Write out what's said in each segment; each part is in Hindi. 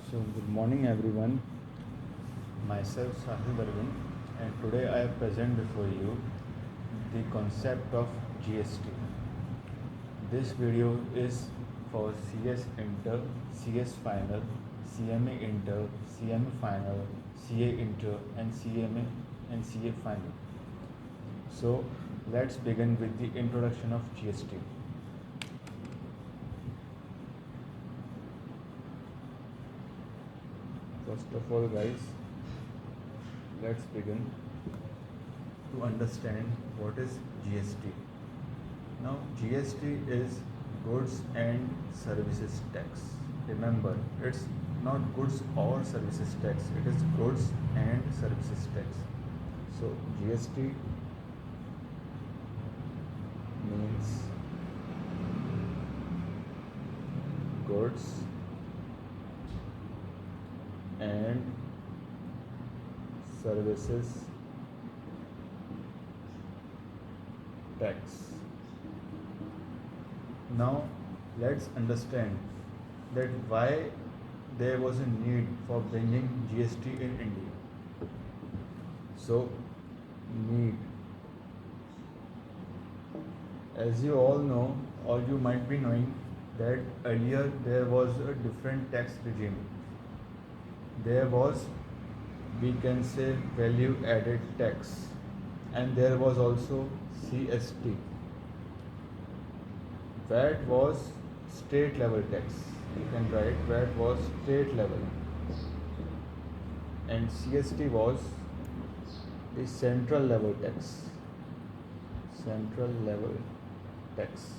So, good morning everyone. Myself Sahil Arvind, and today I present before you the concept of GST. This video is for CS Inter, CS Final, CMA Inter, CMA Final, CA Inter, and CMA and CA Final. So, let's begin with the introduction of GST. First of all, guys, let's begin to understand what is GST. Now, GST is goods and services tax. Remember, it's not goods or services tax, it is goods and services tax. So, GST means goods and services tax. Now let's understand that why there was a need for bringing GST in India. So, need, as you all know, or you might be knowing, that earlier there was a different tax regime. There was, we can say, value added tax, and there was also CST. VAT was state level tax. You can write VAT was state level, and CST was the central level tax. Central level tax.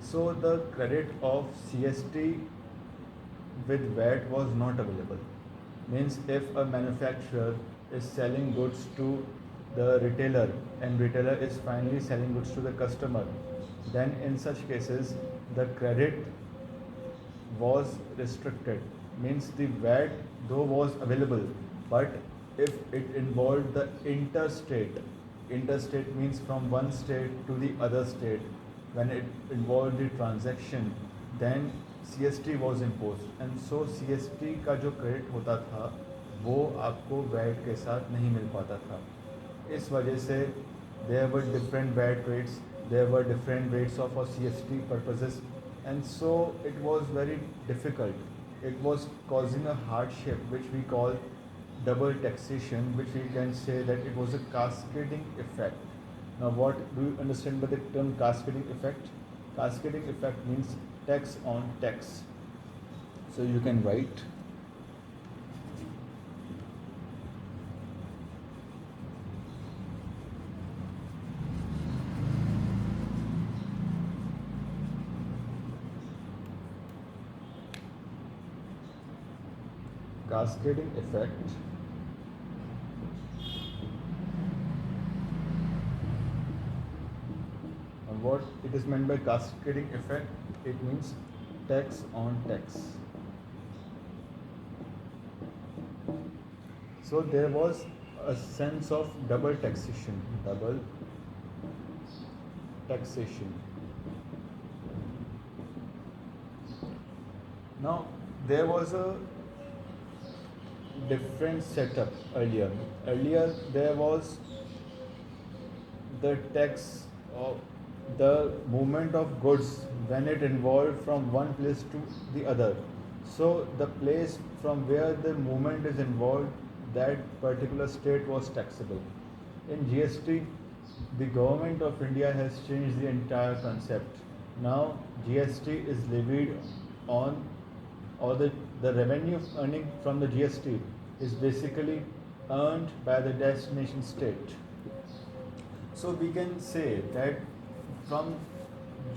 So the credit of CST with VAT was not available. Means if a manufacturer is selling goods to the retailer and retailer is finally selling goods to the customer, then in such cases the credit was restricted. Means the VAT though was available, but if it involved the interstate means from one state to the other state, when it involved the transaction, then CST was imposed, and so CST का जो क्रेडिट होता था वो आपको वैट के साथ नहीं मिल पाता था. इस वजह से there were different VAT rates, there were different rates of for CST purposes, and so it was very difficult. It was causing a hardship which we call double taxation, which we can say that it was a cascading effect. Now, what do you understand by the term cascading effect? Cascading effect means tax on tax. So you can write cascading effect and what it is meant by cascading effect, it means tax on tax. So there was a sense of double taxation. Now there was a different setup earlier. Earlier there was the tax of the movement of goods when it involved from one place to the other. So the place from where the movement is involved, that particular state was taxable. In GST, the government of India has changed the entire concept. Now GST is levied on, or the revenue earning from the GST is basically earned by the destination state. So we can say that from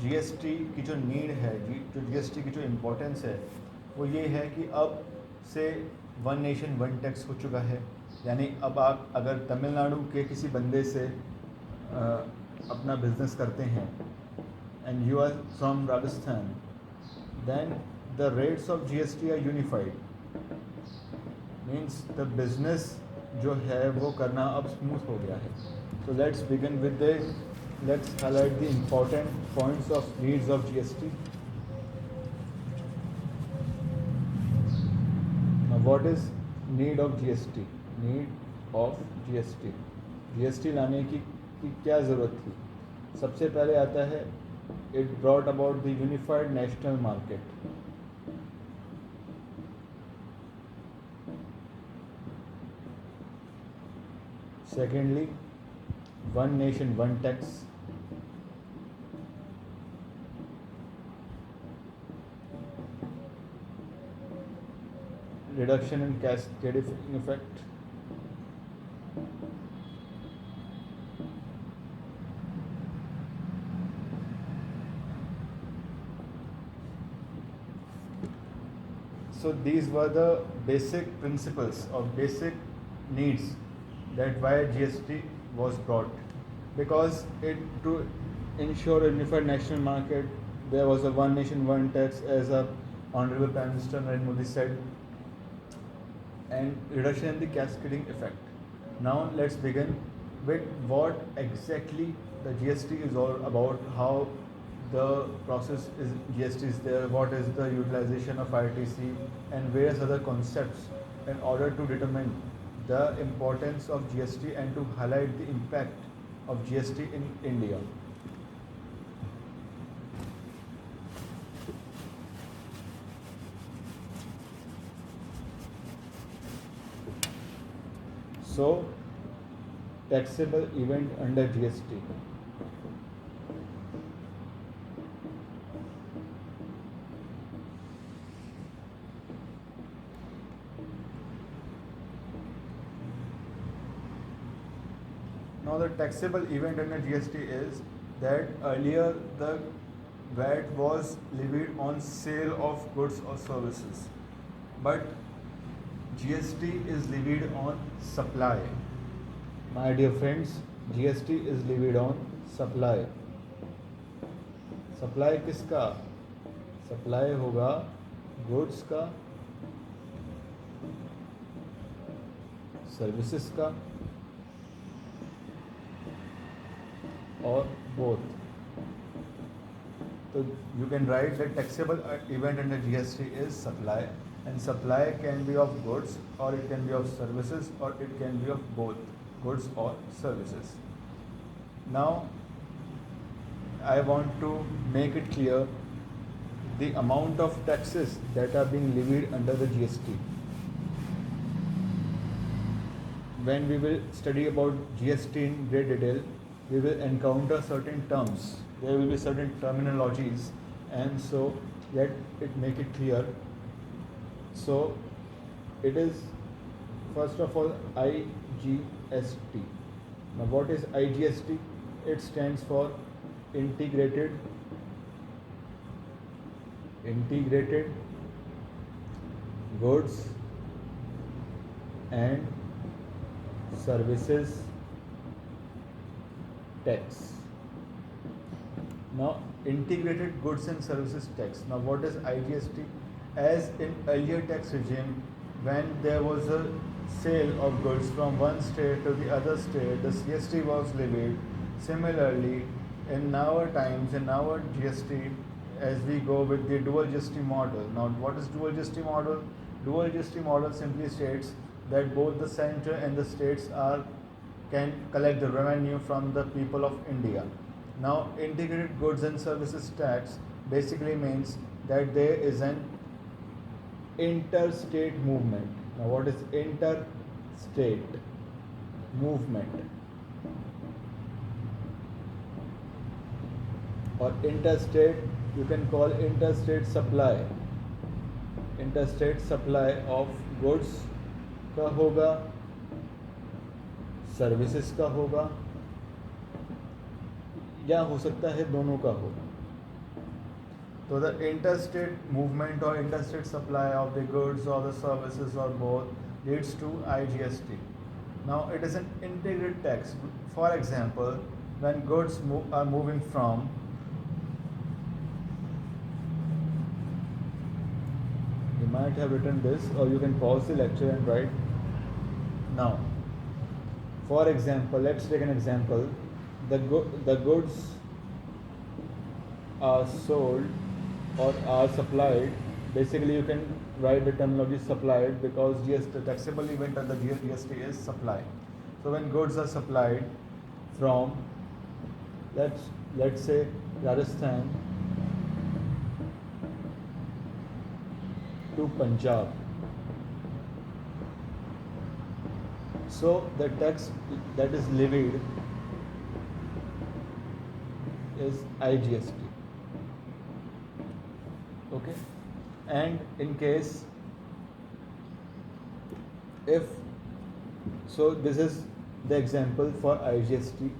GST की जो नीड है, जो GST की जो इम्पोर्टेंस है, वो ये है कि अब से वन नेशन वन टैक्स हो चुका है. यानी अब आप अगर तमिलनाडु के किसी बंदे से अपना बिजनेस करते हैं and you are from Rajasthan, then the rates of GST are unified. Means the business जो है वो करना अब स्मूथ हो गया है. So let's begin with let's highlight the important points of needs of GST. what is need of GST? Need of GST. GST लाने की क्या ज़रूरत थी? सबसे पहले आता है it brought about the unified national market. Secondly, one nation, one tax. Reduction in cascading effect. So these were the basic principles or basic needs that why GST was brought, because it to ensure a unified national market, there was a one nation one tax, as a Honorable Prime Minister Narendra Modi said, and reduction in the cascading effect. Now let's begin with what exactly the GST is all about, how the process is GST is there, what is the utilization of ITC, and various other concepts in order to determine the importance of GST and to highlight the impact of GST in India. So, taxable event under GST. Now the taxable event under GST is that earlier the VAT was levied on sale of goods or services, but GST is levied on supply. My dear friends, GST is levied on supply. Supply किसका? Supply होगा goods का, services का, or both. So you can write that taxable event under GST is supply, and supply can be of goods or it can be of services or it can be of both goods or services. Now I want to make it clear the amount of taxes that are being levied under the GST. When we will study about GST in great detail, we will encounter certain terms. There will be certain terminologies, and so let it make it clear. So it is first of all IGST. Now what is IGST? It stands for integrated goods and services tax. Now integrated goods and services tax. Now what is IGST? As in earlier tax regime, when there was a sale of goods from one state to the other state, the GST was levied. Similarly, in our times, in our GST, as we go with the dual GST model. Now what is dual GST model? Dual GST model simply states that both the center and the states can collect the revenue from the people of India. Now integrated goods and services tax basically means that there is an interstate movement. Now what is interstate movement or interstate? You can call interstate supply. Interstate supply of goods का होगा, सर्विसेज का होगा, या हो सकता है दोनों का हो. So the interstate movement or interstate supply of the goods or the services or both leads to IGST. Now it is an integrated tax. For example, when goods are moving from you might have written this, or you can pause the lecture and write. Now, for example, let's take an example. The goods are sold or are supplied basically you can write the terminology supplied, because GST, taxable event under GST is supply. So when goods are supplied from, let's say, Rajasthan to Punjab, so the tax that is levied is IGST. Okay, and in case, if so, this is the example for IGST.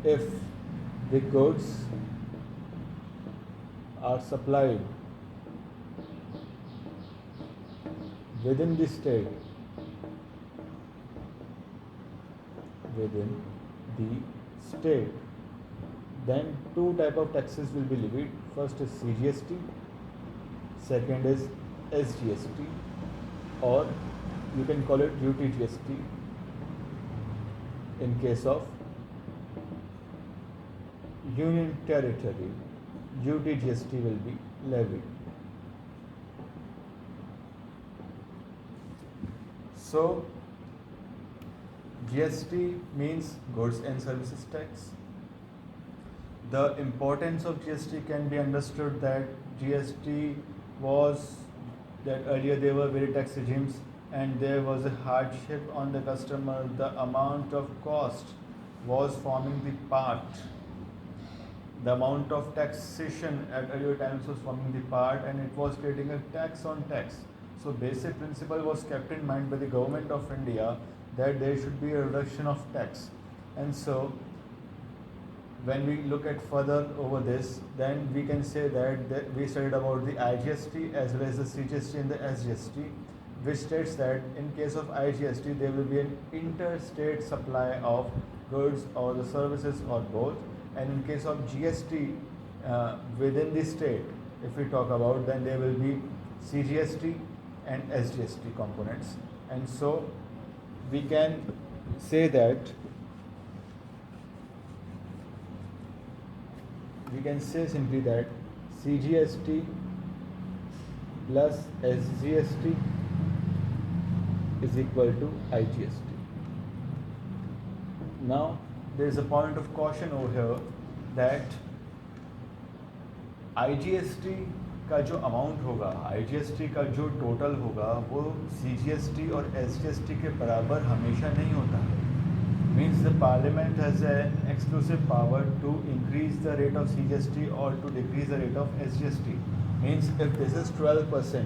If the goods are supplied within the state, then two type of taxes will be levied. First is CGST, second is SGST, or you can call it UTGST in case of Union Territory. UTGST will be levied. So GST means goods and services tax. The importance of GST can be understood that GST was that earlier there were very tax regimes and there was a hardship on the customer. The amount of cost was forming the part. The amount of taxation at earlier times was forming the part, and it was creating a tax on tax. So basic principle was kept in mind by the government of India that there should be a reduction of tax. And so when we look at further over this, then we can say that we studied about the IGST as well as the CGST and the SGST, which states that in case of IGST there will be an interstate supply of goods or the services or both, and in case of GST within the state, if we talk about, then there will be CGST and SGST components. And so we can say that we can say simply that CGST plus SGST is equal to IGST. Now there is a point of caution over here that IGST का जो अमाउंट होगा, IGST का जो टोटल होगा, वो CGST और SGST के बराबर हमेशा नहीं होता है. Means the parliament has an exclusive power to increase the rate of CGST or to decrease the rate of SGST. Means if this is 12%,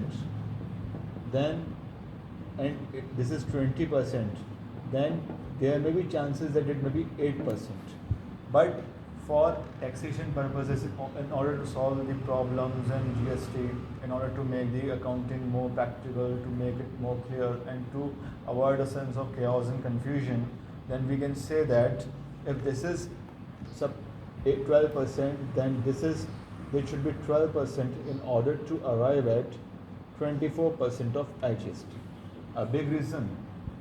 then and this is 20%, then there may be chances that it may be 8%. But for taxation purposes, in order to solve the problems in GST, in order to make the accounting more practical, to make it more clear, and to avoid a sense of chaos and confusion, then we can say that if this is 12%, then it should be 12% in order to arrive at 24% of IGST. A big reason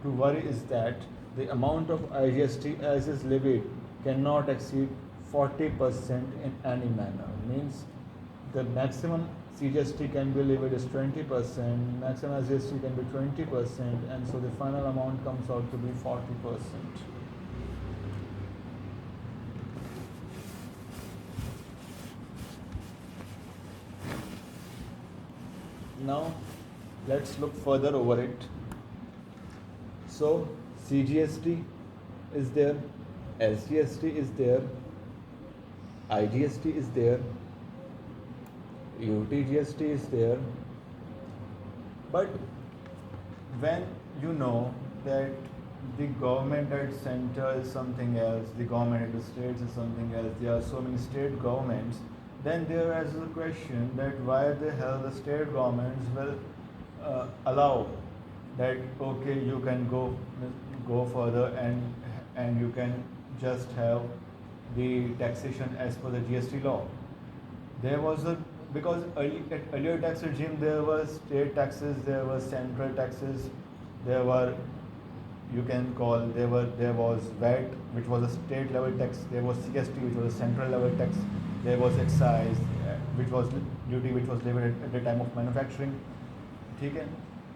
to worry is that the amount of IGST as is levied cannot exceed 40% in any manner. Means the maximum CGST can be levied is 20%, maximum SGST can be 20%, and so the final amount comes out to be 40%. Now let's look further over it. So CGST is there, SGST is there, IGST is there, UTGST is there. But when you know that the government at center is something else, the government at the states is something else, there are so many state governments, then there is a question that why the hell the state governments will allow that, okay, you can go further and you can just have the taxation as per the GST law. There was because earlier tax regime there were state taxes, there were central taxes, there was VAT, which was a state level tax, there was CST, which was a central level tax, there was excise, which was duty which was levied at the time of manufacturing. ठीक है,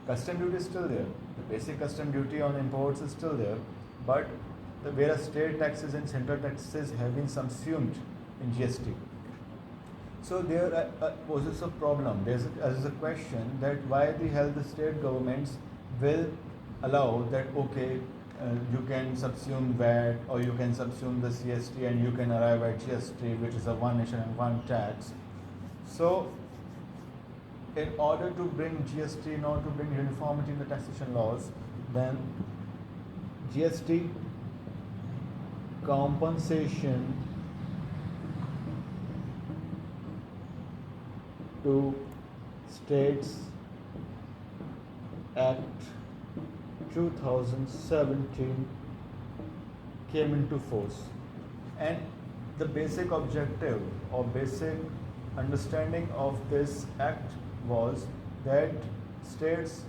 custom duty is still there. The basic custom duty on imports is still there, but whereas state taxes and central taxes have been subsumed in GST. So there poses a problem. There's a question that why the state governments will allow that, okay, you can subsume VAT or you can subsume the CST and you can arrive at GST, which is a one nation and one tax. So in order to bring GST, in order to bring uniformity in the taxation laws, then GST compensation to States Act 2017 came into force, and the basic objective or basic understanding of this act was that states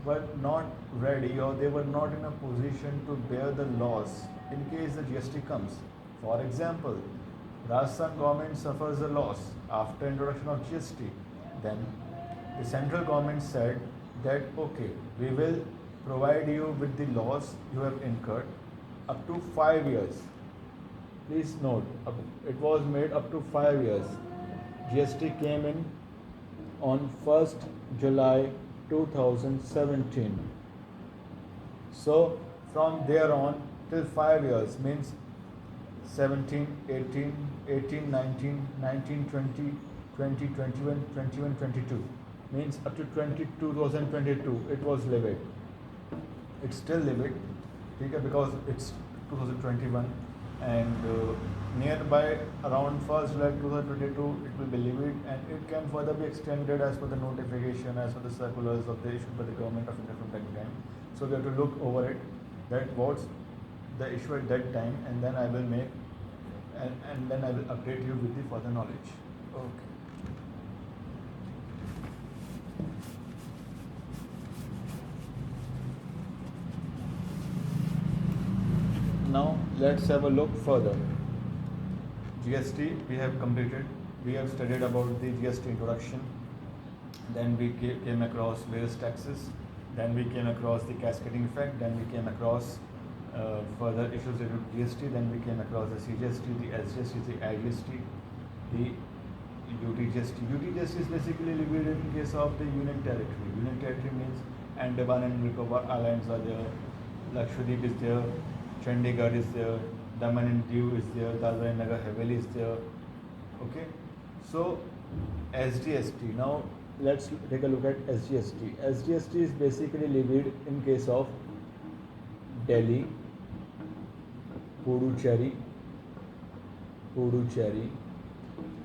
were not ready or they were not in a position to bear the loss in case the GST comes. For example, Rajasthan government suffers a loss after introduction of GST. Then the central government said that, okay, we will provide you with the loss you have incurred up to 5 years. Please note, it was made up to 5 years. GST came in on 1st July 2017. So from there on till 5 years means 17, 18, 18, 19, 19, 20, 20, 21, 21, 22 means up to 2022 it was levied. It's still levied, okay, because it's 2021, and nearby around 1st July 2022 it will be levied, and it can further be extended as per the notification, as per the circulars of the issued by the government of India from time to time. So we have to look over it, that what's the issue at that time, and then I will make and then I will update you with the further knowledge. Okay. Now let's have a look further. GST we have completed. We have studied about the GST introduction. Then we came across various taxes. Then we came across the cascading effect. Then we came across further issues related to GST. Then we came across the CGST, the SGST, the IGST, the UTGST. UTGST is basically levied in case of the Union Territory. Union Territory means Andaman and Nicobar Islands are there, Lakshadweep is there, Chandigarh is there, Daman and Diu is there, Dadra and Nagar Haveli is there. Okay, so SGST. Now let's take a look at SGST. SGST is basically levied in case of Delhi, Puducherry,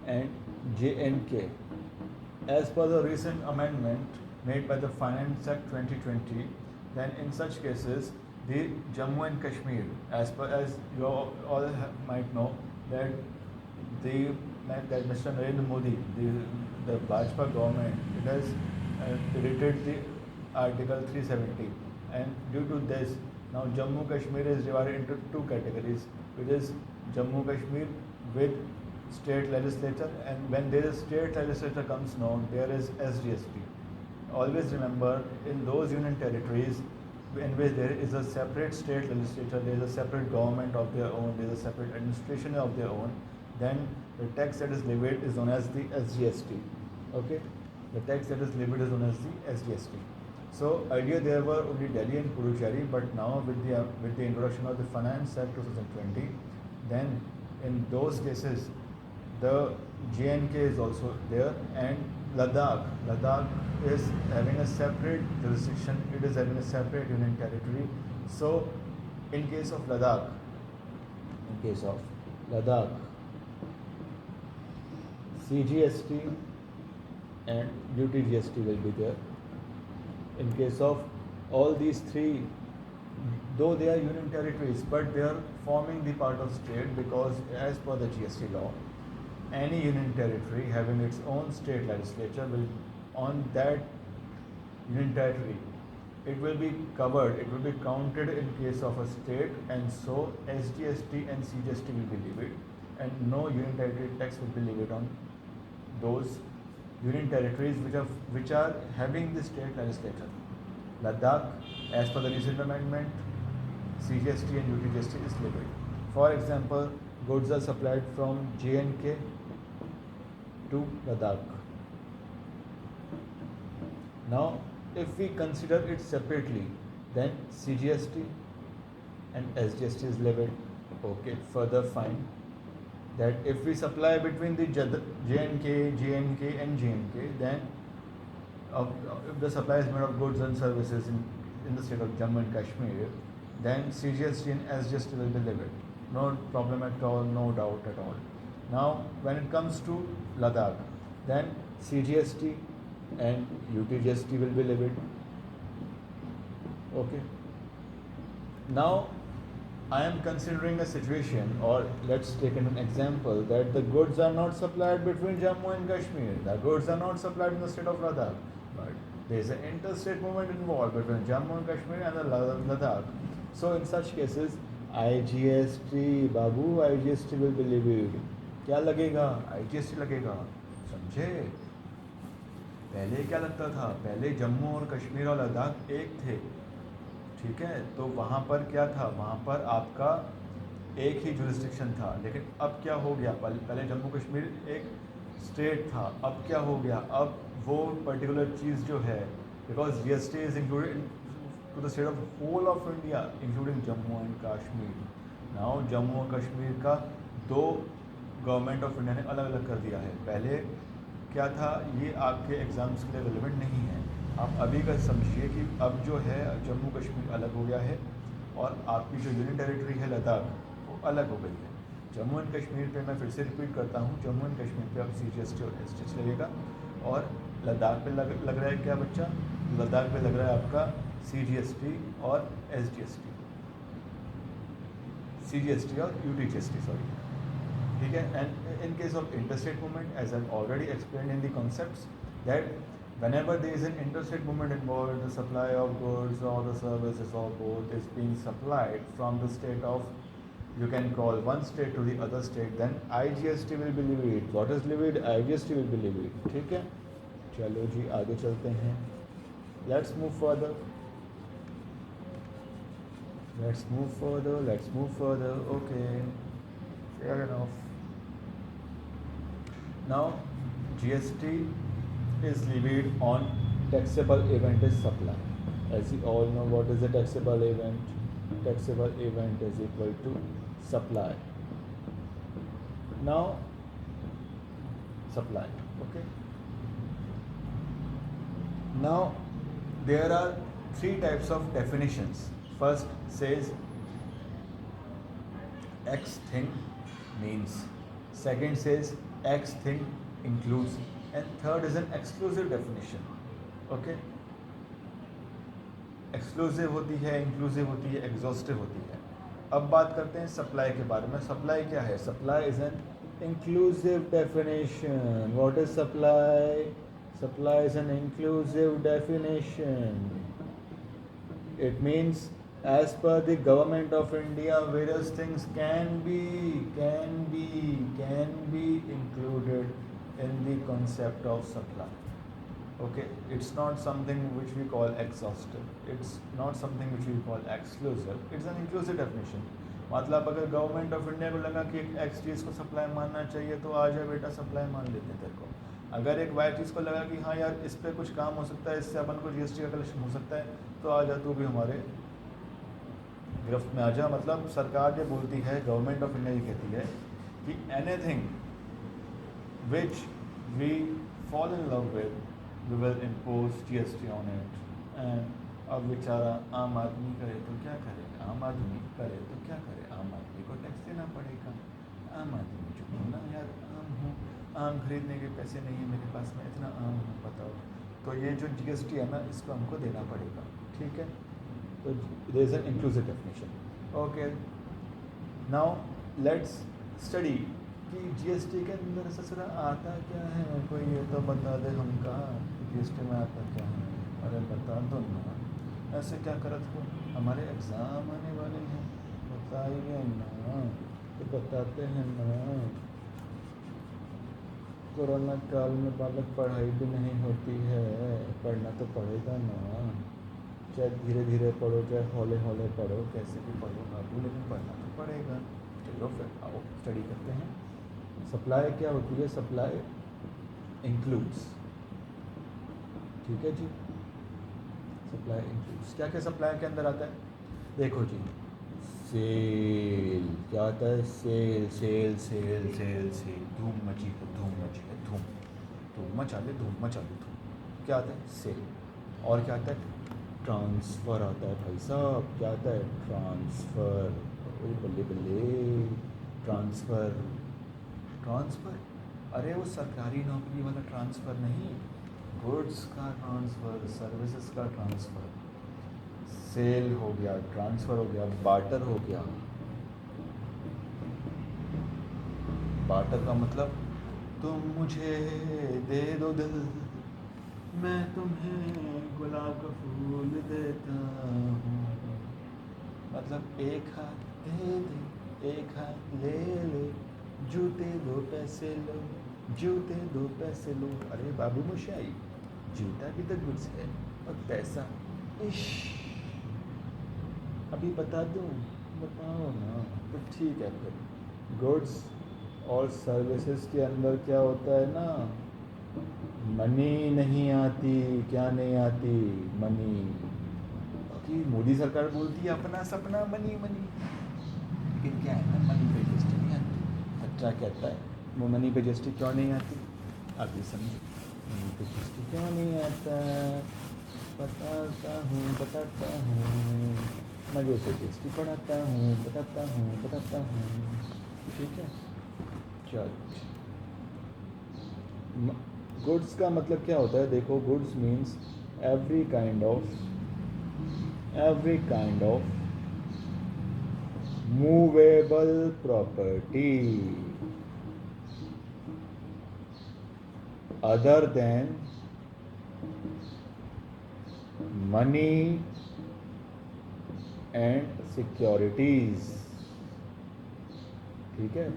and J&K. As per the recent amendment made by the Finance Act 2020, then in such cases, the Jammu and Kashmir, as you all might know, that Mr. Narendra Modi, the Bajpa government, it has deleted the Article 370, and due to this, now Jammu Kashmir is divided into two categories, which is Jammu Kashmir with state legislature, and when there is state legislature comes now, there is SGST. Always remember, in those union territories in which there is a separate state legislature, there is a separate government of their own, there is a separate administration of their own, then the tax that is levied is known as the SGST. Okay, the tax that is levied is known as the SGST. So earlier there were only Delhi and Puducherry, but now with the introduction of the Finance Act 2020, then in those cases the J&K is also there, and Ladakh is having a separate jurisdiction, it is having a separate union territory. So in case of Ladakh, CGST and UTGST will be there. In case of all these three, though they are union territories, but they are forming the part of state, because as per the GST law, any union territory having its own state legislature will, on that union territory, it will be covered, it will be counted in case of a state, and so SGST and CGST will be levied. and no union territory tax will be levied on those union territories which are having the state legislature. Ladakh, as per the recent amendment, CGST and UTGST is levied. For example, goods are supplied from J&K to Ladakh. Now, if we consider it separately, then CGST and SGST is levied. Okay, further find that if we supply between the J&K, and J&K, then if the supply is made of goods and services in the state of Jammu and Kashmir, then CGST and SGST will be levied. No problem at all, no doubt at all. Now, when it comes to Ladakh, then CGST and UTGST will be levied. Okay. Now, I am considering a situation, or let's take an example, that the goods are not supplied between Jammu and Kashmir. The goods are not supplied in the state of Ladakh, but there is an interstate movement involved between Jammu and Kashmir and the Ladakh. So in such cases, IGST, Babu IGST will be levied. क्या लगेगा? IGST लगेगा. समझे? पहले क्या लगता था? पहले जम्मू और कश्मीर और लद्दाख एक थे, ठीक है, तो वहाँ पर क्या था? वहाँ पर आपका एक ही जुरिस्डिक्शन था. लेकिन अब क्या हो गया? पहले जम्मू कश्मीर एक स्टेट था, अब क्या हो गया? अब वो पर्टिकुलर चीज़ जो है, because GST is included to the state of whole of India including Jammu and Kashmir. Now Jammu और कश्मीर का दो गवर्नमेंट ऑफ इंडिया ने अलग अलग कर दिया है. पहले क्या था? ये आपके एग्ज़ाम्स के लिए रिलेवेंट नहीं है. आप अभी का समझिए कि अब जो है जम्मू कश्मीर अलग हो गया है और आपकी जो यूनियन टेरिटरी है लद्दाख वो अलग हो गई है. जम्मू एंड कश्मीर पे मैं फिर से रिपीट करता हूँ, जम्मू एंड कश्मीर पे अब CGST और SGST लगेगा, और लद्दाख पे लग रहा है क्या बच्चा? लद्दाख पे लग रहा है आपका CGST और SGST, CGST और UTGST, सॉरी, ठीक है. And in case of interstate movement, as I already explain in the concepts, that whenever there is an interstate movement involved, the supply of goods or the services or both is being supplied from the state of, you can call one state to the other state, then IGST will be levied. What is levied? IGST will be levied. ठीक है, चलो जी आगे चलते हैं. Let's move further. Okay, fair enough. Now, GST is levied on taxable event is supply. As you all know, what is a taxable event? Taxable event is equal to supply. Now, supply. Okay. Now, there are three types of definitions. First says X thing means. Second says X thing includes. And third is an exclusive definition. Okay. Exclusive होती है, इंक्लूसिव होती है, एग्जॉस्टिव होती है. अब बात करते हैं सप्लाई के बारे में. सप्लाई क्या है? Supply is an inclusive definition. What is supply? Supply is an inclusive definition. It means as per the government of India, various things can be included in the concept of supply. Okay, it's not something which we call exhaustive, it's not something which we call exclusive, it's an inclusive definition. मतलब अगर गवर्नमेंट ऑफ इंडिया को लगा कि एक एक्स चीज़ को सप्लाई मानना चाहिए तो आ जाए बेटा, सप्लाई मान लेते हैं तेरे को. अगर एक वाई चीज़ को लगा कि हाँ यार इस पर कुछ काम हो सकता है, इससे अपन को GST का कलेक्शन हो सकता है, तो आ जा तू भी हमारे गिरफ्त में आ जा. मतलब सरकार ये बोलती है, गवर्नमेंट ऑफ इंडिया ये कहती है कि anything which we fall in love with we will impose GST on it. And अब बेचारा आम आदमी करे तो क्या करे? आम आदमी करे तो क्या करे? आम आदमी को टैक्स देना पड़ेगा. आम आदमी जो बोलना यार आम हूँ, आम खरीदने के पैसे नहीं है मेरे पास में, इतना आम हूँ बताओ, तो ये जो GST है ना इसको हमको देना पड़ेगा. ठीक है, तो there is an inclusive definition. Okay, now let's study कि GST के अंदर ससुरा आता क्या है. कोई ये तो बता दे हम कहाँ GST में आता क्या है. अरे बता दो ना, ऐसे क्या करत हो, हमारे एग्ज़ाम आने वाले हैं, बताइए ना. तो बताते हैं ना, कोरोना काल में बालक पढ़ाई भी नहीं होती है, पढ़ना तो पड़ेगा ना, चाहे धीरे धीरे पढ़ो चाहे हौले हौले पढ़ो, कैसे भी पढ़ो बाबू, लेकिन पढ़ना तो पड़ेगा। चलो फिर आओ स्टडी करते हैं। सप्लाई क्या होती है? सप्लाई इंक्लूड्स, ठीक है जी, सप्लाई इंक्लूड्स क्या क्या सप्लाई के अंदर आता है? देखो जी, सेल क्या आता है? Sale sale sale sale sale, धूम मची है, धूम मची है, धूम धूम मचा ले, धूम मचा ले, धूम, क्या आता है? सेल। और क्या आता है? ट्रांसफ़र आता है भाई साहब, क्या आता है? ट्रांसफ़र, ओए बल्ले बल्ले, ट्रांसफ़र, ट्रांसफ़र, अरे वो सरकारी नौकरी वाला ट्रांसफ़र नहीं, गुड्स का ट्रांसफ़र, सर्विसेज का ट्रांसफ़र। सेल हो गया, ट्रांसफ़र हो गया, बार्टर हो गया। बार्टर का मतलब तुम मुझे दे दो दिल, मैं तुम्हें गुलाब का फूल देता हूँ, मतलब एक हाथ दे दे एक हाथ ले ले, जूते दो पैसे लो, जूते दो पैसे लो। अरे बाबू मोशाई, जूता भी तो गुड्स है और पैसा इश, अभी बता दूँ? बताओ ना, तो ठीक है फिर। गुड्स और सर्विसेज के अंदर क्या होता है ना, मनी नहीं आती, क्या नहीं आती? मनी। कि मोदी सरकार बोलती है अपना सपना मनी मनी, लेकिन क्या है ना, मनी पे जीएसटी नहीं आती। बच्चा कहता है वो मनी पे जीएसटी क्यों नहीं आती? आप ये समझो, मनी पे जीएसटी क्यों नहीं आता? बताता हूँ, मजे से जीएसटी पढ़ाता हूँ, बताता हूँ, ठीक है। चल, गुड्स का मतलब क्या होता है? देखो, goods means every kind of movable property other than money and securities, ठीक है।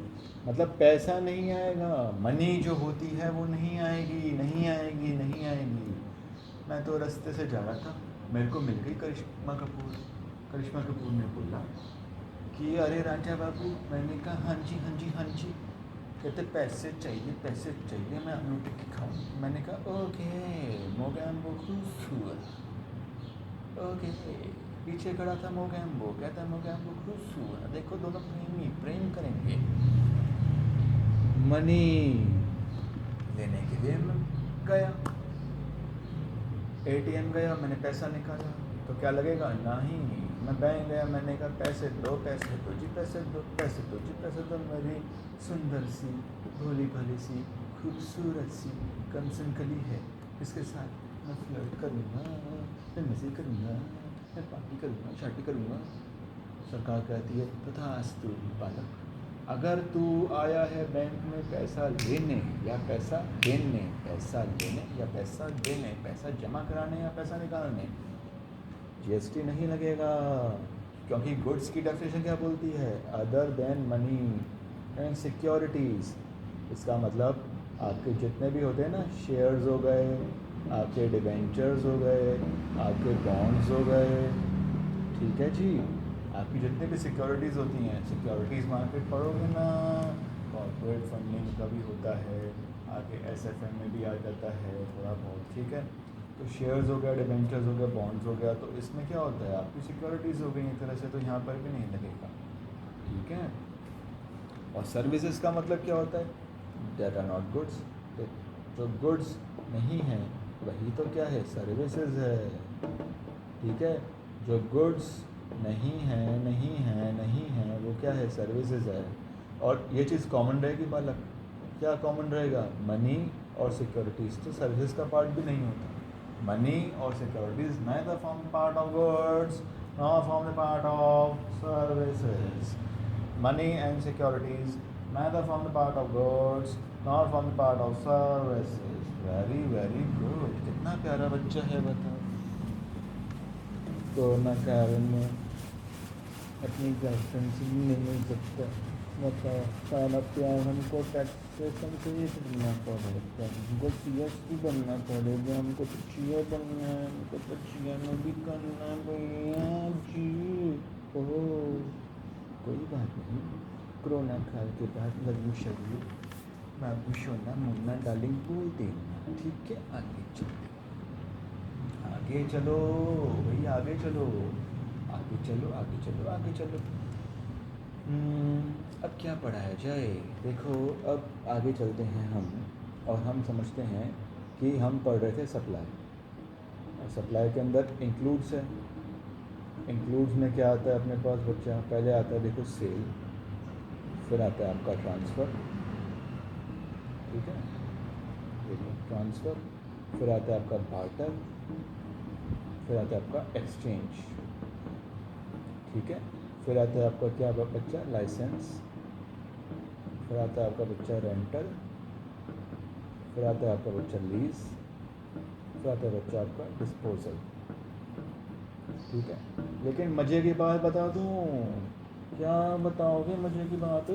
मतलब पैसा नहीं आएगा, मनी जो होती है वो नहीं आएगी, नहीं आएगी, नहीं आएगी। मैं तो रास्ते से जा रहा था, मेरे को मिल गई करिश्मा कपूर। करिश्मा कपूर ने बोला कि अरे राजा बाबू, मैंने कहा हाँ जी हाँ जी हाँ जी। कहते पैसे चाहिए, मैं आलू टिक्की खाऊँ। मैंने कहा ओके, मोगैम्बो खूबसूरत, ओके। पीछे खड़ा था मोगैम्बो, कहता मोगैम्बो खूबसूरत, देखो दोनों प्रेमी प्रेम करेंगे। मनी लेने के लिए मैं गया, एटीएम गया, मैंने पैसा निकाला, तो क्या लगेगा? नहीं। मैं बैंक गया, मैंने कहा पैसे दो जी, पैसे दो मेरी सुंदर सी, भोली भाली सी, खूबसूरत सी कंसन कली है, इसके साथ मैं फ्लर्ट करूँगा, मैं मज़े करूँगा, मैं पार्टी करूँगा, शादी करूँगा। सरकार कहती है तथास्तु बालक, अगर तू आया है बैंक में पैसा लेने या पैसा देने, पैसा लेने या पैसा देने, पैसा जमा कराने या पैसा निकालने, जीएसटी नहीं लगेगा, क्योंकि गुड्स की डेफिनेशन क्या बोलती है? Other than money and securities. इसका मतलब आपके जितने भी होते हैं ना, शेयर्स हो गए, आपके डिबेंचर्स हो गए, आपके बॉन्ड्स हो गए, ठीक है जी, आपकी जितनी भी सिक्योरिटीज़ होती हैं, सिक्योरिटीज़ मार्केट पढ़ोगे ना, कॉर्पोरेट फंडिंग का भी होता है, आगे एसएफएम में भी आ जाता है थोड़ा बहुत, ठीक है। तो शेयर्स हो गया, डिबेंचर्स हो गया, बॉन्ड्स हो गया, तो इसमें क्या होता है? आपकी सिक्योरिटीज़ हो गई एक तरह से, तो यहाँ पर भी नहीं लगेगा, ठीक है। और सर्विसेज का मतलब क्या होता है? That are not goods. तो जो गुड्स नहीं है वही तो क्या है? सर्विसेज है, ठीक है। जो गुड्स नहीं है वो क्या है? सर्विसेज है। और ये चीज़ कॉमन रहेगी बालक, क्या कॉमन रहेगा? मनी और सिक्योरिटीज़। तो सर्विसेज का पार्ट भी नहीं होता। मनी और securities neither form part of goods nor form the part of services. Money and securities neither form the part of goods nor form the part of services. Very very good. कितना प्यारा बच्चा है बताओ। कोरोना काल में अपनी गर्लफ्रेंड से भी नहीं मिल सकता, बताओ सारा प्यार हमको टैक्सेशन से ही करना पड़ेगा, हमको जीएसटी बनना पड़ेगा, हमको तो जियो बनना है, हमको तो जियो में भी करना है भैया जी। ओह कोई बात नहीं, कोरोना काल के बाद लल्लू शल्लू बाबू सोना मुन्ना डार्लिंग बोल देना, ठीक है। आगे चलो आगे चलो भाई, आगे चलो आगे चलो आगे चलो आगे चलो। अब क्या पढ़ाया जाए, देखो अब आगे चलते हैं हम, और हम समझते हैं कि हम पढ़ रहे थे सप्लाई, और सप्लाई के अंदर इंक्लूड्स है। इंक्लूड्स में क्या आता है अपने पास बच्चा, पहले आता है देखो सेल, फिर आता है आपका ट्रांसफ़र, ठीक है, देखो ट्रांसफ़र, फिर आता है आपका बार्टर, फिर आता है आपका एक्सचेंज, ठीक है, फिर आता है आपका क्या बच्चा लाइसेंस, फिर आता है आपका बच्चा रेंटल, फिर आता है आपका बच्चा लीज, फिर आता है बच्चा आपका डिस्पोजल, ठीक है। लेकिन मज़े की बात बता दूँ, क्या बताओगे मज़े की बात,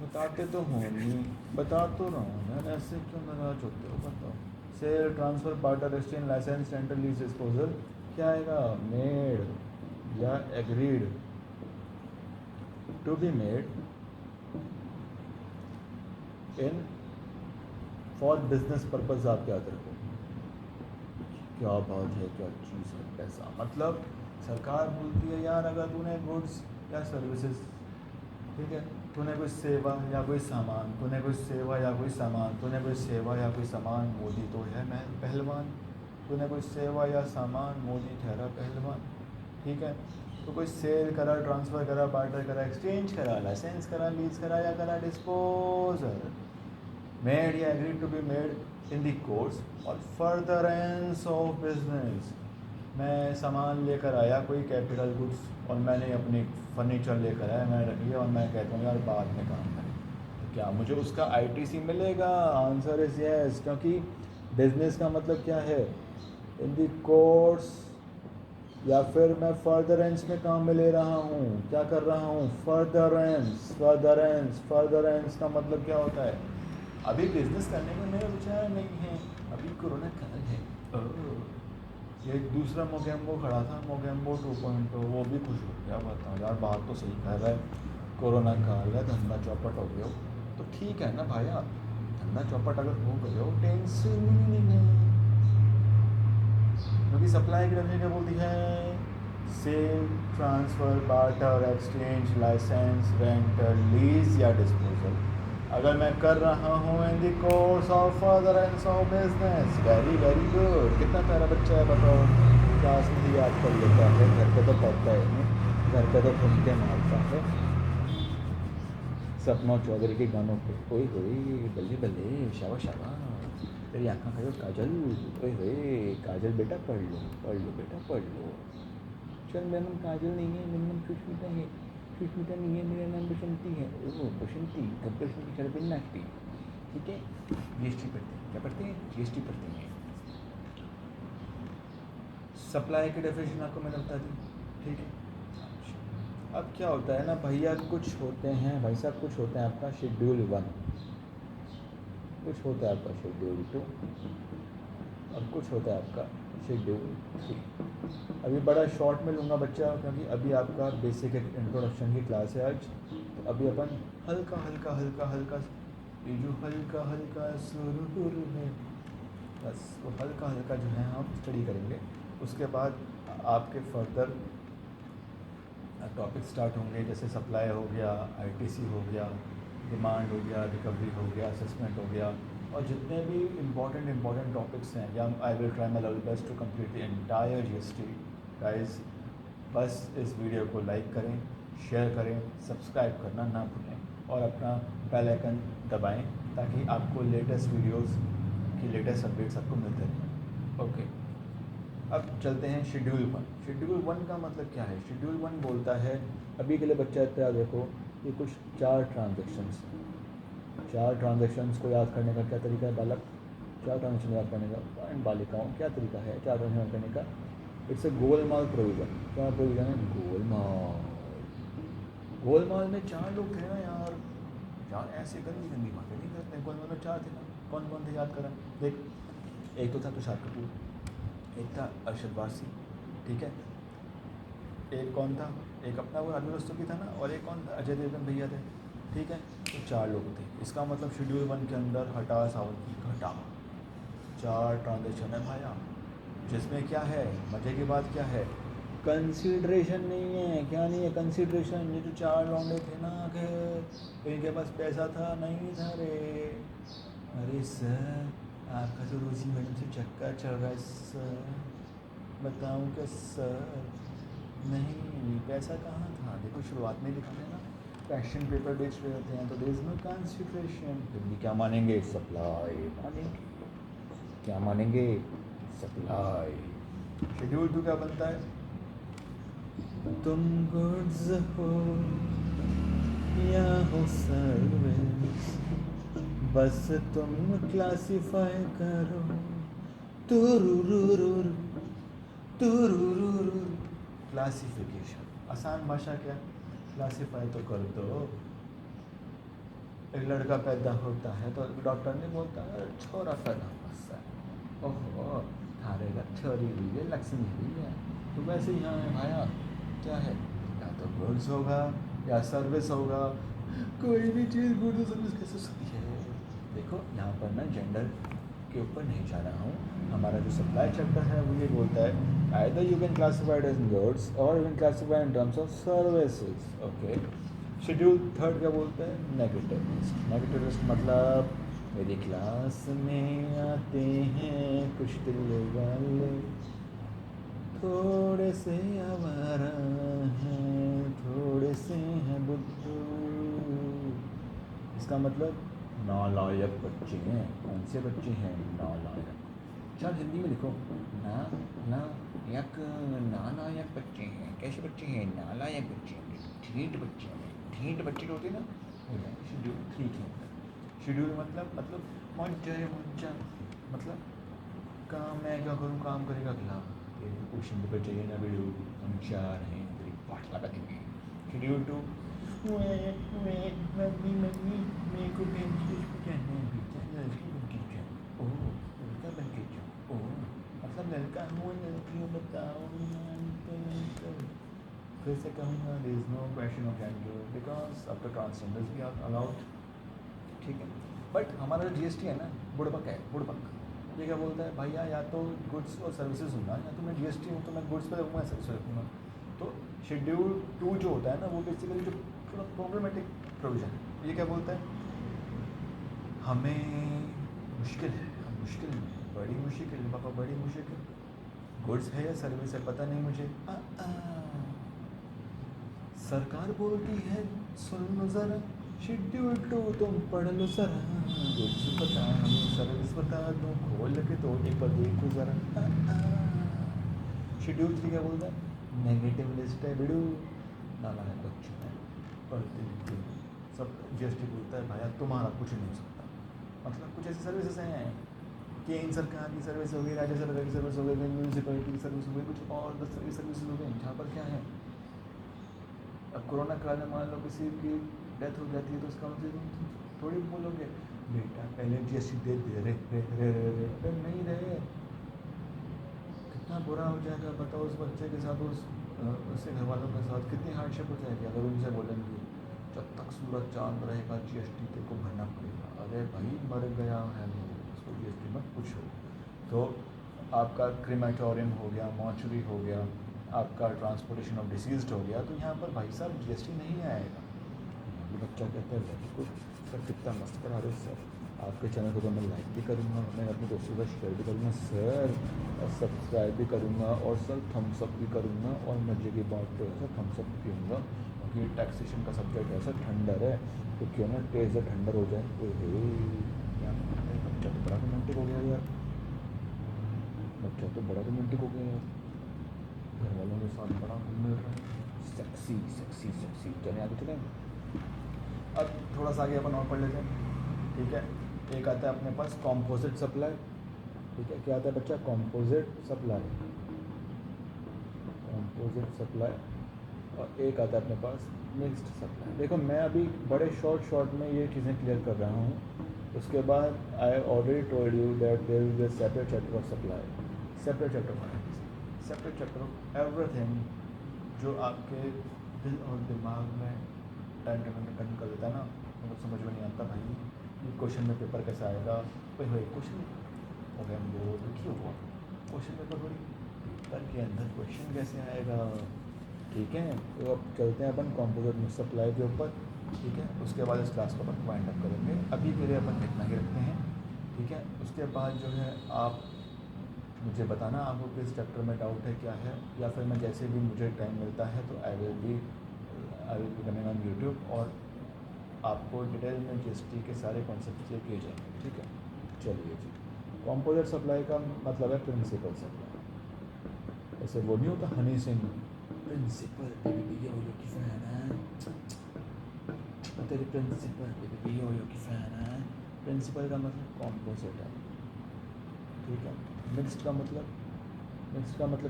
बताते तो हो नहीं, बता तो रहा हूँ यार, ऐसे क्यों नाराज होते हो बताओ। Sale transfer barter exchange licence rental lease disposal, क्या आएगा, मेड या agreed to be made in for business purpose. आप याद रखो, क्या बात है, क्या चीज़ है पैसा, मतलब सरकार बोलती है यार अगर तूने गुड्स या सर्विसेज, ठीक है, तूने कोई सेवा या कोई सामान, तूने कोई सेवा या कोई सामान, तूने कोई सेवा या कोई सामान, मोदी तो है मैं पहलवान, तूने कोई सेवा या सामान, मोदी ठहरा पहलवान, ठीक है। तो कोई सेल करा, ट्रांसफ़र करा, बार्टर करा, एक्सचेंज करा, लाइसेंस करा, लीज करा या करा डिस्पोजल, मेड या agree to be made in the course और फर्दरेंस ऑफ बिजनेस। मैं सामान लेकर आया कोई कैपिटल गुड्स, और मैंने अपनी फर्नीचर लेकर आया, मैंने रख लिया, और मैं कहता हूँ यार बाद में काम करें, तो क्या मुझे उसका आईटीसी मिलेगा, आंसर इज़ यस, क्योंकि बिजनेस का मतलब क्या है, इन द कोर्स, या फिर मैं फर्दरेंस में काम में ले रहा हूँ, क्या कर रहा हूँ, फर्दरेंस। फर्दरेंस फर्दरेंस का मतलब क्या होता है, अभी बिजनेस करने में मेरा विचार नहीं है, अभी कोरोना काल है। ये एक दूसरा मोगेम्बो खड़ा था, मोगेम्बो 2.0, वो भी खुश हो गया, बताओ यार बात तो सही कह रहा है, कोरोना काल है, धंधा चौपट हो गया हो, तो ठीक है ना भाई, धंधा चौपट अगर हो गए हो टेंशन नहीं है, क्योंकि सप्लाई की रेवेन्यू क्या बोलती है, sale transfer barter exchange licence rental lease या डिस्पोजल। अगर मैं कर रहा हूँ in the course of furtherance of business, very very good, कितना प्यारा बच्चा है बताओ, क्लास में ही याद कर लेता है, घर पे तो पढ़ता है नहीं, घर पे तो घूमते मारता है सपना चौधरी के गानों पे, ओए होए बल्ले बल्ले शाबा शाबा, तेरी आँखों का काजल, ओए होए काजल बेटा पढ़ लो बेटा पढ़ लो, चल मेरा नाम काजल नहीं है, मेरा नाम सुष्मिता है, सुष्मिता नहीं है, मेरा नाम बसंती है, ओह बसंती कब बसंती चढ़ बिन नाचती, ठीक है। जीएसटी पढ़ते हैं, क्या पढ़ते हैं, जीएसटी पढ़ते हैं। सप्लाई की डेफिनेशन आपको मैंने बता दी, ठीक है। अब क्या होता है ना भैया, कुछ होते हैं भाई साहब, कुछ होते हैं आपका शेड्यूल 1, कुछ होता है आपका शेड्यूल 2, और कुछ होता है आपका शेड्यूल 3। अभी बड़ा शॉर्ट में लूँगा बच्चा, क्योंकि अभी आपका बेसिक इंट्रोडक्शन की क्लास है आज, तो अभी अपन हल्का हल्का हल्का हल्का, ये जो हल्का हल्का सुरूर है, बस वो हल्का हल्का जो है हम स्टडी करेंगे, उसके बाद आपके फर्दर टॉपिक स्टार्ट होंगे, जैसे सप्लाई हो गया, आईटीसी हो गया, डिमांड हो गया, रिकवरी हो गया, असेसमेंट हो गया, और जितने भी इम्पॉर्टेंट टॉपिक्स हैं, या I will try my level best to complete the entire GST. Guys बस इस वीडियो को लाइक करें, शेयर करें, सब्सक्राइब करना ना भूलें, और अपना बेल आइकन दबाएं, ताकि आपको लेटेस्ट वीडियोस की लेटेस्ट अपडेट्स आपको मिलते रहें। ओके, अब चलते हैं शेड्यूल 1। शेड्यूल 1 का मतलब क्या है, शेड्यूल 1 बोलता है, अभी के लिए बच्चा इतना देखो, ये कुछ 4 ट्रांजेक्शन्स, 4 ट्रांजेक्शन्स को याद करने का क्या तरीका है बालक, 4 ट्रांजेक्शन याद करने का एंड बालिकाओं क्या तरीका है 4 ट्रांजेक्शन याद करने का, इट्स ए गोलमाल प्रोविज़न। क्या प्रोविज़न है, गोलमाल, गोलमाल में 4 लोग थे ना यार, यार ऐसे गंदी गंदी बातें नहीं करते। गोलमाल में 4 थे ना, कौन कौन थे याद करा देख। एक तो था तुषार कपूर, एक था अरशद वारसी, ठीक है, एक कौन था, एक अपना वो राजू रस्तोगी था ना, और एक कौन था, अजय देवगन भैया थे, ठीक है। तो 4 लोग थे। इसका मतलब शेड्यूल 1 के अंदर हटा सावंती घटा 4 ट्रांजेक्शन है भाया, जिसमें क्या है, मज़े की बात क्या है, कंसीडरेशन नहीं है। क्या नहीं है कंसीडरेशन? ये जो 4 लौंडे थे ना के, इनके पास पैसा था नहीं था रे। अरे सर, आपका तो रोजी मैडम से चक्कर चल रहा है सर, बताऊँ क्या सर? नहीं, पैसा कहाँ था? देखो शुरुआत में लिखा है ना, पैशन पेपर बेच रहे होते हैं तो देयर इज नो कंसीडरेशन। फिर भी क्या मानेंगे? सप्लाई मानेंगे। क्या मानेंगे? सप्लाई। शेड्यूल 2 क्या बनता है? तुम गुड्स हो या हो सर्विस, बस तुम क्लासिफाई करो। तुरुरुरुरु, तुरुरुरुरु। क्लासिफिकेशन, आसान भाषा क्या? क्लासिफाई तो कर दो। एक लड़का पैदा होता है तो डॉक्टर नहीं बोलता है छोरा पैदा हुआ है, ओहो थारे का छोरी हुई है, लक्ष्मी हुई है। तो वैसे ही यहाँ है भाया, क्या है, या तो गुड्स होगा या सर्विस होगा। कोई भी चीज़ गुड्स और सर्विस कैसे सकती है? देखो यहाँ पर मैं जेंडर के ऊपर नहीं जा रहा हूँ। हमारा जो सप्लाई चैप्टर है वो ये बोलता है either you can classified as goods और you can classified in terms of services. Okay. Schedule 3 क्या बोलता है? Negative list. नेगेटिव लिस्ट मतलब मेरी क्लास में आते हैं कुछ दिल वाले, थोड़े से आवारा हैं, थोड़े से हैं बुद्धू। इसका मतलब नालायक बच्चे हैं। कौन से बच्चे हैं? नालायक। चल हिंदी में लिखो, ना ना यक नालायक बच्चे हैं। कैसे बच्चे हैं? नालायक बच्चे हैं, ढीठ बच्चे हैं। ढीठ बच्चे जो होते हैं ना, हो जाए शेड्यूल 3 के अंदर। शेड्यूल मतलब मुझे मुझा मतलब काम मैं क्या करूँ, काम करेगा अगला। तेरे क्वेश्चन पेपर चाहिए ना वीडियो, हम 4 हैं, तेरी पाठ लगा देंगे। शेड्यूल 2 मम्मी मम्मी मेरे को पेंसिल जाना है बेटा, लड़की बन के जाओ। ओह लड़का बन के जाओ। ओह मतलब लड़का हूँ लड़की हो, बताओ फिर से कहूँगा there is no question of gender because अब तो ट्रांसजेंडर्स भी आर अलाउड, ठीक है। बट हमारा जो जीएसटी है ना, बुड़बक है, बुड़बक। ये क्या बोलता है भैया, या तो गुड्स और सर्विसेज होगा, या तो मैं जीएसटी हूँ तो मैं गुड्स पे रखूँगा, सर्विस रखूँगा। तो शेड्यूल 2 जो होता है ना, वो बेसिकली जो थोड़ा प्रॉब्लमेटिक प्रोविजन है। ये क्या बोलता है, हमें मुश्किल है, हम मुश्किल में, बड़ी मुश्किल पापा, बड़ी मुश्किल। गुड्स है या सर्विस है पता नहीं मुझे। सरकार बोलती है सुन लो ज़रा, शेड्यूल 2 तुम पढ़ लो ज़रा, गुड्स बता हमें सर्विस बता दूँ, खोल के तो एक बार देखो ज़रा। शेड्यूल 3 क्या बोलता है? नेगेटिव लिस्ट है बिडू, नाला है कुछ है, पढ़ते लिखते सब जीएसटी बोलता है भाया तुम्हारा कुछ नहीं हो सकता। मतलब कुछ ऐसी सर्विसेज हैं कि इन सरकार की सर्विस हो गई, राज्य सरकार की सर्विस हो गई, म्यूनसिपलिटी की सर्विस हो गई, कुछ और 10 तरह की सर्विसेज हो गई जहाँ पर क्या है, अब कोरोना काल में मान लो किसी की डेथ हो जाती है तो उसका मतलब थोड़ी बोलोगे बेटा पहले जीएसटी दे दे रे रे रे रे रे, अरे नहीं रहे, कितना बुरा हो जाएगा बताओ उस बच्चे के साथ, उसके घर वालों के साथ कितनी हार्डशिप हो जाएगी अगर उनसे बोलेंगे जब तक सूरज चांद रहेगा जीएसटी तेरे को भरना पड़ेगा। अरे भाई मर गया है वो, उसको जीएसटी मत पूछो। तो आपका क्रीमेटोरियम हो गया, मॉर्चुरी हो गया, आपका ट्रांसपोर्टेशन ऑफ डिसीज्ड हो गया, तो यहाँ पर भाई साहब जीएसटी नहीं आएगा। ये बच्चा कहता है वेरी गुड सर, कितना मस्त करा रहे सर, आपके चैनल को तो मैं लाइक भी करूँगा, मैं अपने दोस्तों का शेयर भी करूँगा सर, और सब्सक्राइब भी करूँगा, और सर थम्स अप भी करूँगा, और मजे की बात तो है सर थम्स अप भी पीऊँगा क्योंकि टैक्सेशन का सब्जेक्ट है सर, ठंडर है तो क्यों ना टेस्ट ठंडर हो जाए। क्या बच्चा तो बड़ा रोमांटिक हो गया यार, बच्चा तो बड़ा रोमांटिक हो गया यार, घर वालों के साथ बड़ा मिल रहा है, सेक्सी सेक्सी सेक्सी। चले आगे चलें, अब थोड़ा सा आगे अपन और पढ़ लेते हैं, ठीक है। एक आता है अपने पास कॉम्पोजिट सप्लाई, ठीक है। क्या आता है बच्चा? Composite supply. कॉम्पोजिट सप्लाई और एक आता है अपने पास मिक्स्ड सप्लाई। देखो मैं अभी बड़े शॉर्ट में ये चीज़ें क्लियर कर रहा हूँ। उसके बाद I already told you that there will be separate chapter of supply, separate chapter of separate chapter of everything जो आपके दिल और दिमाग में टाइम टेबल में कहीं कर देता है ना, मतलब समझ में नहीं आता भाई ये क्वेश्चन में पेपर कैसा आएगा। भाई क्वेश्चन हो गया वो क्यों हुआ क्वेश्चन पेपर थोड़ी पेपर के अंदर क्वेश्चन कैसे आएगा। ठीक है, तो अब चलते हैं अपन कंपोजिट मिक्स सप्लाई के ऊपर। ठीक है, उसके बाद इस क्लास को अपन वाइंड अप करेंगे। अभी के लिए अपन इतना ही रखते हैं। ठीक है, उसके बाद जो है आप मुझे बताना आपको किस चैप्टर में डाउट है क्या है, या फिर मैं जैसे भी मुझे टाइम मिलता है तो I will be coming on YouTube और आपको डिटेल में जीएसटी के सारे कॉन्सेप्ट क्लियर किए जाएंगे। ठीक है, चलिए जी। कंपोजिट सप्लाई का मतलब है प्रिंसिपल सप्लाई। ऐसे वो नहीं होता हनी सिंह प्रिंसिपल बेबी यो यो की फैन है, तेरे प्रिंसिपल बेबी यो यो की फैन है। प्रिंसिपल का मतलब कॉम्पोजिट है। ठीक है, मिक्स्ड का मतलब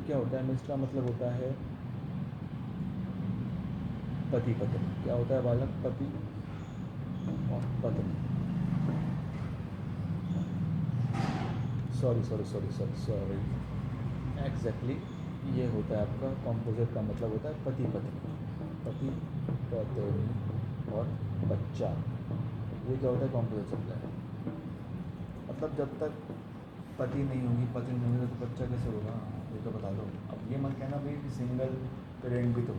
क्या होता है? मिक्स्ड का मतलब होता है पति पत्नी। क्या होता है बालक? पति और पत्नी। सॉरी एग्जैक्टली ये होता है आपका कॉम्पोजिट का मतलब होता है पति पत्नी और बच्चा। ये क्या होता है कॉम्पोजिट सप्लाई। मतलब जब तक पति नहीं होगी पत्नी नहीं होगी तो बच्चा कैसे होगा, ये तो बता दो। अब ये मत कहना भाई कि सिंगल पेरेंट भी तो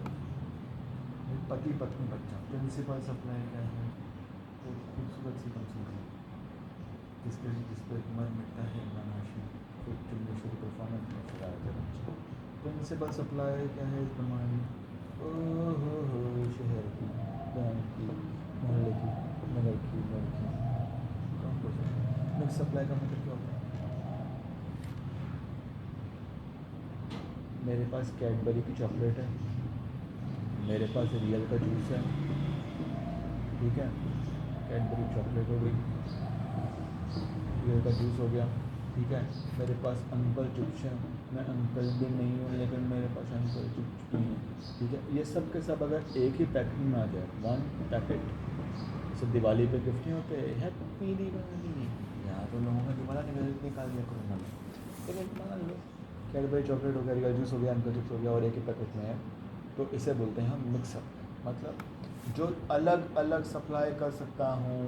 पति पत्नी बच्चा। प्रिंसिपल सप्लाई क्या है? तो खूबसूरत सी कंसेप्ट जिस पर मर मिटता है नाशी फिर चुम्बेश्वरी परफॉर्मेंस में चलाया था बच्चा। प्रिंसिपल सप्लाई क्या है? प्रमाण हो शहर की गाँव की मोहल्ले की नगर की लड़की कौन मिक्स सप्लाई का मतलब क्या होता है? मेरे पास कैडबरी की चॉकलेट है, मेरे पास रियल का जूस है। ठीक है, कैडबरी चॉकलेट हो गई, रियल का जूस हो गया। ठीक है, मेरे पास अंकल चिप्स हैं, मैं अंकल भी नहीं हूँ लेकिन मेरे पास अंकल चिप्स भी हैं। ठीक है, ये सब के सब अगर एक ही पैकेट में आ जाए, वन पैकेट, जैसे दिवाली पे गिफ्ट नहीं होते हैप्पी दिवाली, यहाँ तो लोगों का दिवाला निकाल दिया कोरोना में। लेकिन मान लो कैडबरी चॉकलेट हो गया, रियल जूस हो गया, अंकल चिप्स हो गया और एक ही पैकेट में है, तो इसे बोलते हैं हम मिक्सअप। मतलब जो अलग अलग सप्लाई कर सकता हूँ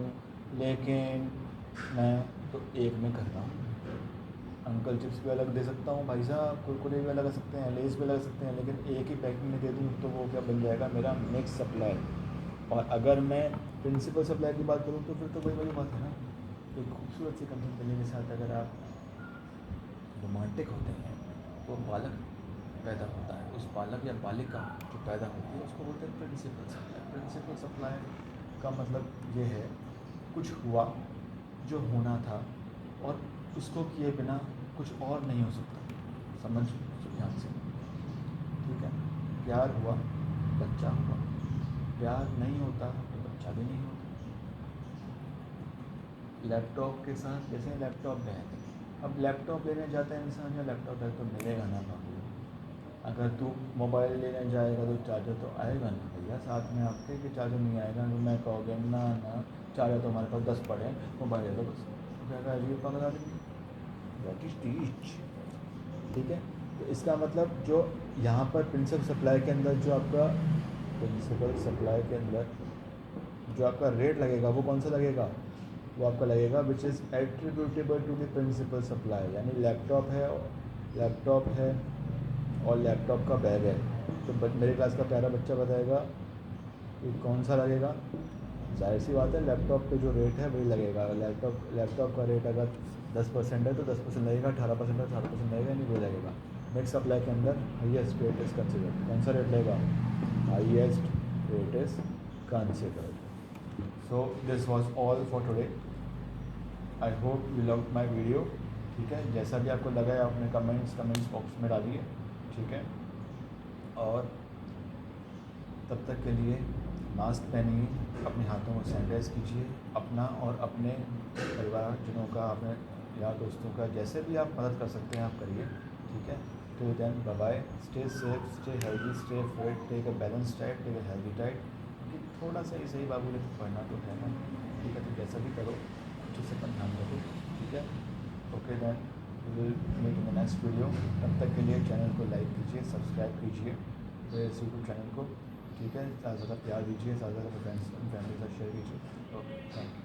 लेकिन मैं तो एक में करता हूँ। अंकल चिप्स भी अलग दे सकता हूँ भाई साहब, कुरकुरे भी अलग कर सकते हैं, लेस भी अलग सकते हैं, लेकिन एक ही पैकिंग में दे दूँ तो वो क्या बन जाएगा? मेरा मिक्स सप्लाई। और अगर मैं प्रिंसिपल सप्लाई की बात करूँ तो फिर तो वही वाली बात है ना, एक खूबसूरत सी कंपनी के साथ अगर आप रोमांटिक होते हैं तो बालक पैदा होता है, उस बालक या बालिका जो पैदा होती है उसको बोलते हैं प्रिंसिपल सप्लाई। प्रिंसिपल सप्लाई का मतलब ये है कुछ हुआ जो होना था और उसको किए बिना कुछ और नहीं हो सकता। समझ ध्यान से। ठीक है, प्यार हुआ बच्चा हुआ, प्यार नहीं होता तो बच्चा भी नहीं होता। लैपटॉप के साथ जैसे लैपटॉप है, अब लैपटॉप लेने जाता है इंसान या लैपटॉप है तो मिलेगा ना बाबू। अगर तू मोबाइल लेने जाएगा तो चार्जर तो आएगा ना भैया साथ में आपके, कि चार्जर नहीं आएगा तो मैं कहोगे ना चार्जर तो हमारे पास 10 पड़े हैं, मोबाइल ले लो बस। तो क्या कहा जी पकड़ा देंगे, दैट इज टीच। ठीक है, तो इसका मतलब जो यहाँ पर प्रिंसिपल सप्लाई के अंदर जो आपका प्रिंसिपल सप्लाई के अंदर जो आपका रेट लगेगा वो कौन सा लगेगा? वो आपका लगेगा which is attributable to the principal supply. यानी लैपटॉप है और लैपटॉप का बैग है, तो मेरे क्लास का प्यारा बच्चा बताएगा कि कौन सा लगेगा। जाहिर सी बात है लैपटॉप पे जो रेट है वही लगेगा। लैपटॉप का रेट अगर 10% है तो 10% लगेगा, 18% है 18% लगेगा, नहीं वो लगेगा। मिक्स सप्लाई के अंदर हाईएस्ट रेट इज़ कंसिडर्ड। कौन सा रेट लगेगा? Highest rate is considered. So this was all for today. I hope you love my video. ठीक है, जैसा भी आपको लगा है आपने कमेंट्स बॉक्स में डालिए। ठीक है, और तब तक के लिए मास्क पहनिए, अपने हाथों को सैनिटाइज़ कीजिए, अपना और अपने परिवारजनों का, अपने यार दोस्तों का, जैसे भी आप मदद कर सकते हैं आप करिए। ठीक है, तो then bye bye, stay safe, stay healthy, stay fit, take a balance diet, take a healthy diet, क्योंकि थोड़ा सा ही सही बाबू, लेकिन पढ़ना तो है ना, ठीक है, तो जैसा भी करो अच्छे से अपना ध्यान रखो, ठीक है। Okay then will make in the next video. तब तक के लिए चैनल को लाइक कीजिए, सब्सक्राइब कीजिए इस यूट्यूब चैनल को, ठीक है, ज़्यादा से ज़्यादा प्यार दीजिए, ज़्यादा से ज़्यादा फ्रेंड्स फैमिली के साथ शेयर कीजिए। Okay, thank you.